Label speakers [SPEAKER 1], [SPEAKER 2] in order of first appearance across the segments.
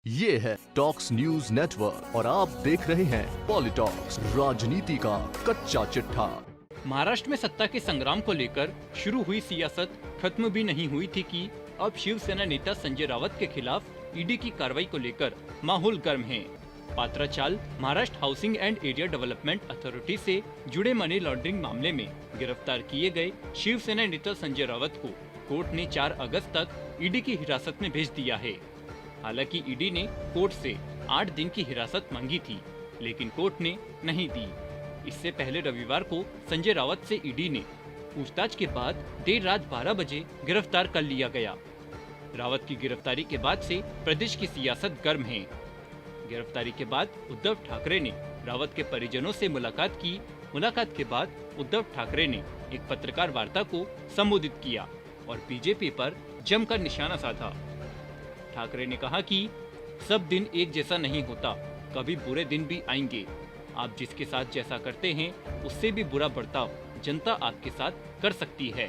[SPEAKER 1] ये है talks news network और आप देख रहे हैं पॉलिटॉक्स, राजनीति का कच्चा चिट्ठा।
[SPEAKER 2] महाराष्ट्र में सत्ता के संग्राम को लेकर शुरू हुई सियासत खत्म भी नहीं हुई थी कि अब शिवसेना नेता संजय रावत के खिलाफ ईडी की कार्रवाई को लेकर माहौल गर्म है। Patra Chawl Maharashtra housing and area development authority से जुड़े मनी लॉन्ड्रिंग मामले में गिरफ्तार किए गए शिवसेना नेता संजय रावत को कोर्ट ने 4 अगस्त तक ईडी की हिरासत में भेज दिया है। हालांकि ईडी ने कोर्ट से 8 दिन की हिरासत मांगी थी, लेकिन कोर्ट ने नहीं दी। इससे पहले रविवार को संजय रावत से ईडी ने पूछताछ के बाद देर रात 12 बजे गिरफ्तार कर लिया गया। रावत की गिरफ्तारी के बाद से प्रदेश की सियासत गर्म है। गिरफ्तारी के बाद उद्धव ठाकरे ने रावत के परिजनों से मुलाकात की। मुलाकात के बाद उद्धव ठाकरे ने एक पत्रकार वार्ता को संबोधित किया और बीजेपी पर जमकर निशाना साधा। ठाकरे ने कहा कि सब दिन एक जैसा नहीं होता, कभी बुरे दिन भी आएंगे। आप जिसके साथ जैसा करते हैं उससे भी बुरा बर्ताव जनता आपके साथ कर सकती है।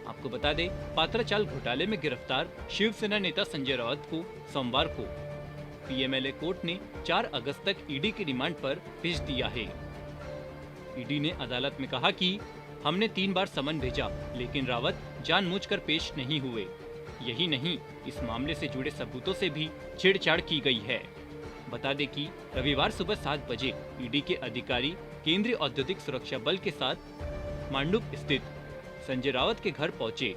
[SPEAKER 2] आपको बता दें, पात्राचाल घोटाले में गिरफ्तार शिवसेना नेता संजय रावत को सोमवार को पीएमएलए कोर्ट ने 4 अगस्त तक ईडी की रिमांड पर भेज दिया है। ईडी ने अदालत में कहा कि हमने 3 बार समन भेजा, लेकिन रावत जानबूझकर पेश नहीं हुए। यही नहीं, इस मामले से जुड़े सबूतों से भी छेड़छाड़ की गई है। बता दें कि रविवार सुबह 7 बजे ईडी के अधिकारी केंद्रीय औद्योगिक सुरक्षा बल के साथ मांडुप स्थित संजय रावत के घर पहुंचे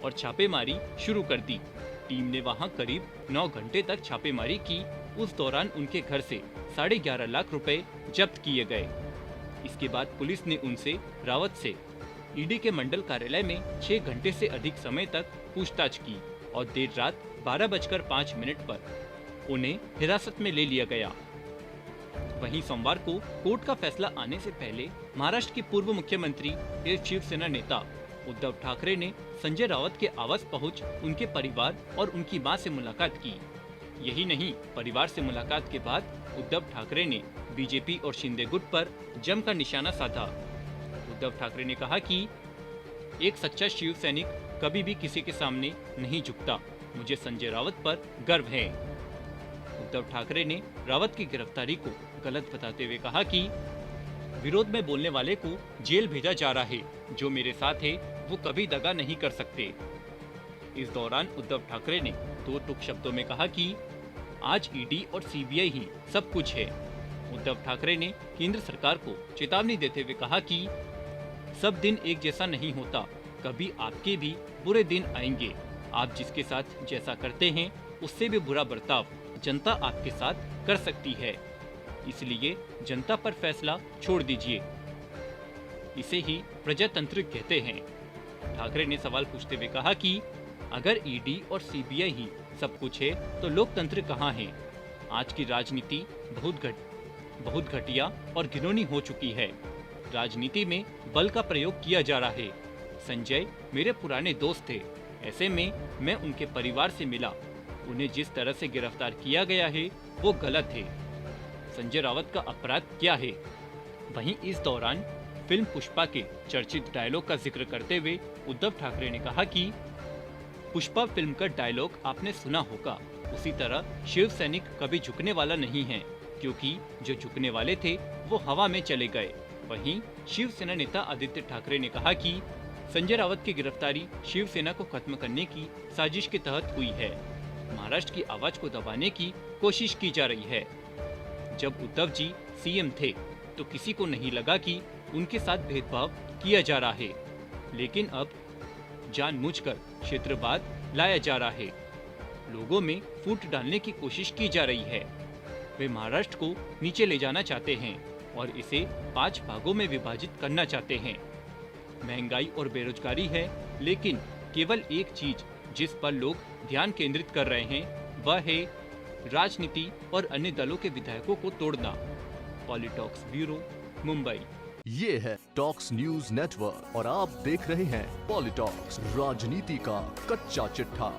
[SPEAKER 2] और छापेमारी शुरू कर दी। टीम ने वहां करीब 9 घंटे तक छापेमारी की। उस दौरान उनके घर से 11.5 लाख रुपए जब्त किए गए। इसके बाद पुलिस ने उनसे रावत से ईडी के मंडल कार्यालय में 6 घंटे से अधिक समय तक पूछताछ की और देर रात 12:05 पर उन्हें हिरासत में ले लिया गया। वहीं सोमवार को कोर्ट का फैसला आने से पहले महाराष्ट्र के पूर्व मुख्यमंत्री एवं शिवसेना नेता उद्धव ठाकरे ने संजय रावत के आवास पहुंच उनके परिवार और उनकी मां से मुलाकात की। यही नहीं, परिवार से मुलाकात के बाद उद्धव ठाकरे ने बीजेपी और शिंदे गुट पर जमकर निशाना साधा। उद्धव ठाकरे ने कहा कि एक सच्चा शिव सैनिक कभी भी किसी के सामने नहीं झुकता। मुझे संजय रावत पर गर्व है। उद्धव ठाकरे ने रावत की गिरफ्तारी को गलत बताते हुए कहा कि विरोध में बोलने वाले को जेल भेजा जा रहा है। जो मेरे साथ है वो कभी दगा नहीं कर सकते। इस दौरान उद्धव ठाकरे ने 2 टूक शब्दों में कहा कि आज ईडी और सीबीआई ही सब कुछ है। उद्धव ठाकरे ने केंद्र सरकार को चेतावनी देते हुए कहा कि सब दिन एक जैसा नहीं होता, कभी आपके भी बुरे दिन आएंगे। आप जिसके साथ जैसा करते हैं उससे भी बुरा बर्ताव जनता आपके साथ कर सकती है। इसलिए जनता पर फैसला छोड़ दीजिए। इसे ही प्रजातंत्र कहते हैं। ठाकरे ने सवाल पूछते हुए कहा कि अगर ईडी और सीबीआई ही सब कुछ है तो लोकतंत्र कहाँ है? आज की राजनीति बहुत घटिया और घिनौनी हो चुकी है। राजनीति में बल का प्रयोग किया जा रहा है। संजय मेरे पुराने दोस्त थे, ऐसे में मैं उनके परिवार से मिला। उन्हें जिस तरह से गिरफ्तार किया गया है वो गलत है। संजय रावत का अपराध क्या है? वहीं इस दौरान फिल्म पुष्पा के चर्चित डायलॉग का जिक्र करते हुए उद्धव ठाकरे ने कहा कि पुष्पा फिल्म का डायलॉग आपने सुना होगा। उसी तरह शिव सैनिक कभी झुकने वाला नहीं है, क्योंकि जो झुकने वाले थे वो हवा में चले गए। वहीं शिवसेना नेता आदित्य ठाकरे ने कहा कि संजय रावत की गिरफ्तारी शिवसेना को खत्म करने की साजिश के तहत हुई है। महाराष्ट्र की आवाज को दबाने की कोशिश की जा रही है। जब उद्धव जी सीएम थे तो किसी को नहीं लगा कि उनके साथ भेदभाव किया जा रहा है, लेकिन अब जानबूझकर क्षेत्रवाद लाया जा रहा है। लोगों में फूट डालने की कोशिश की जा रही है। वे महाराष्ट्र को नीचे ले जाना चाहते हैं और इसे 5 भागों में विभाजित करना चाहते हैं। महंगाई और बेरोजगारी है, लेकिन केवल एक चीज जिस पर लोग ध्यान केंद्रित कर रहे हैं वह है राजनीति और अन्य दलों के विधायकों को तोड़ना। पॉलिटॉक्स ब्यूरो, मुंबई।
[SPEAKER 1] ये है टॉक्स न्यूज नेटवर्क और आप देख रहे हैं पॉलिटॉक्स, राजनीति का कच्चा चिट्ठा।